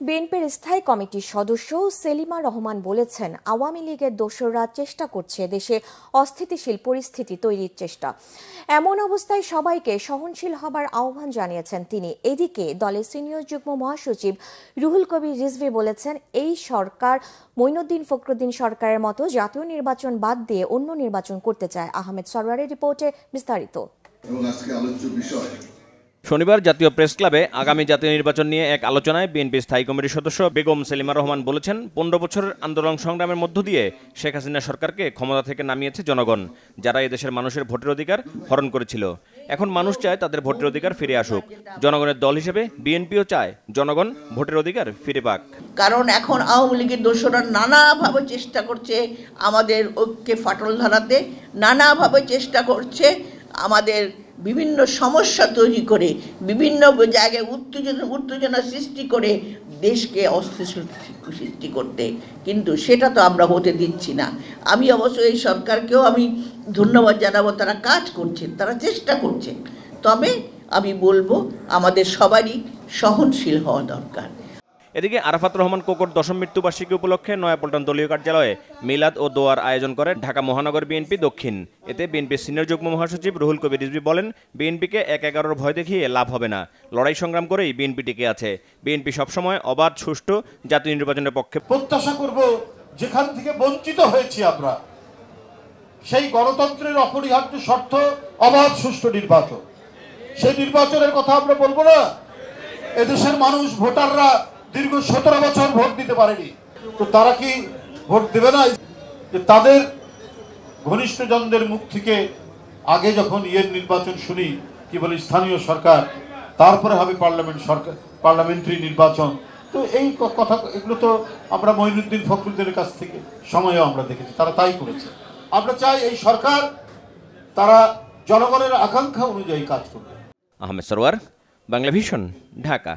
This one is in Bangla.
বিএনপির স্থায়ী কমিটির সদস্য সেলিমা রহমান বলেছেন, আওয়ামী লীগের দোসররা চেষ্টা করছে দেশে অস্থিতিশীল পরিস্থিতি তৈরির চেষ্টা। এমন অবস্থায় সবাইকে সহনশীল হবার আহ্বান জানিয়েছেন তিনি। এদিকে দলের সিনিয়র যুগ্ম মহাসচিব রুহুল কবির রিজভী বলেছেন, এই সরকার মঈনুদ্দিন ফখরুদ্দিন সরকারের মতো জাতীয় নির্বাচন বাদ দিয়ে অন্য নির্বাচন করতে চায়। আহমেদ সরওয়ারের রিপোর্টে বিস্তারিত। শনিবার জাতীয় প্রেস ক্লাবে আগামী জাতীয় নির্বাচন নিয়ে এক আলোচনায় বিএনপি স্থায়ী কমিটির সদস্য বেগম সেলিমা রহমান বলেছেন, 15 বছরের আন্দোলন সংগ্রামের মধ্য দিয়ে শেখ হাসিনা সরকারকে ক্ষমতা থেকে নামিয়েছে জনগণ, যারা এদেশের মানুষের ভোটের অধিকার হরণ করেছিল। এখন মানুষ চায় তাদের ভোটের অধিকার ফিরে আসুক। জনগণের দল হিসেবে বিএনপিও চায় জনগণ ভোটের অধিকার ফিরে পাক। কারণ এখন আওয়ামী লীগের দোসররা নানাভাবে চেষ্টা করছে আমাদের ঐক্যে ফাটল ধরাতে, নানাভাবে চেষ্টা করছে আমাদের বিভিন্ন সমস্যা তৈরি করে, বিভিন্ন জায়গায় উত্তেজনা সৃষ্টি করে দেশকে অস্থিতিশীল সৃষ্টি করতে, কিন্তু সেটা তো আমরা হতে দিচ্ছি না। আমি অবশ্য এই সরকারকেও আমি ধন্যবাদ জানাবো, তারা কাজ করছেন, তারা চেষ্টা করছেন। তবে আমি বলবো আমাদের সবারই সহনশীল হওয়া দরকার। এদিকে আরাফাত রহমান কোকর দশম মৃত্যুবার্ষিকী উপলক্ষে নয়াপল্টন দলীয় কার্যালয়ে মিলাদ ও দোয়ার আয়োজন করে ঢাকা মহানগর বিএনপি দক্ষিণ। এতে বিএনপির সিনিয়র যুগ্ম মহাসচিব রুহুল কবির রিজভী বলেন, বিএনপিকে 1-11 ভয় দেখিয়ে লাভ হবে না, লড়াই সংগ্রাম করেই বিএনপি টিকে আছে। বিএনপি সবসময় অবাধ সুষ্ঠু জাতীয় নির্বাচনের পক্ষে। প্রত্যাশা করব যেখান থেকে বঞ্চিত হয়েছি আমরা, সেই গণতন্ত্রের অপরিহার্য শর্ত অবাধ সুষ্ঠু নির্বাচন। সেই নির্বাচনের কথা আমরা বলবো না? এদেশের মানুষ ভোটাররা দীর্ঘ 17 বছর ভোট দিতে পারেনি, তো তারা কি ভোট দেবে না? যে তাদের ঘনিষ্ঠজনদের মুখ থেকে আগে যখন নির্বাচন শুনি, কি বলে স্থানীয় সরকার, তারপরে হবে পার্লামেন্টারি নির্বাচন। তো এই কথা, এগুলো তো আমরা মঈনুদ্দিন ফখরুদ্দিনের কাছ থেকে সময়ও আমরা দেখেছি, তারা তাই করেছে। আমরা চাই এই সরকার তারা জনগণের আকাঙ্ক্ষা অনুযায়ী কাজ করবে। আহমেদ সরওয়ার, বাংলা ভিশন, ঢাকা।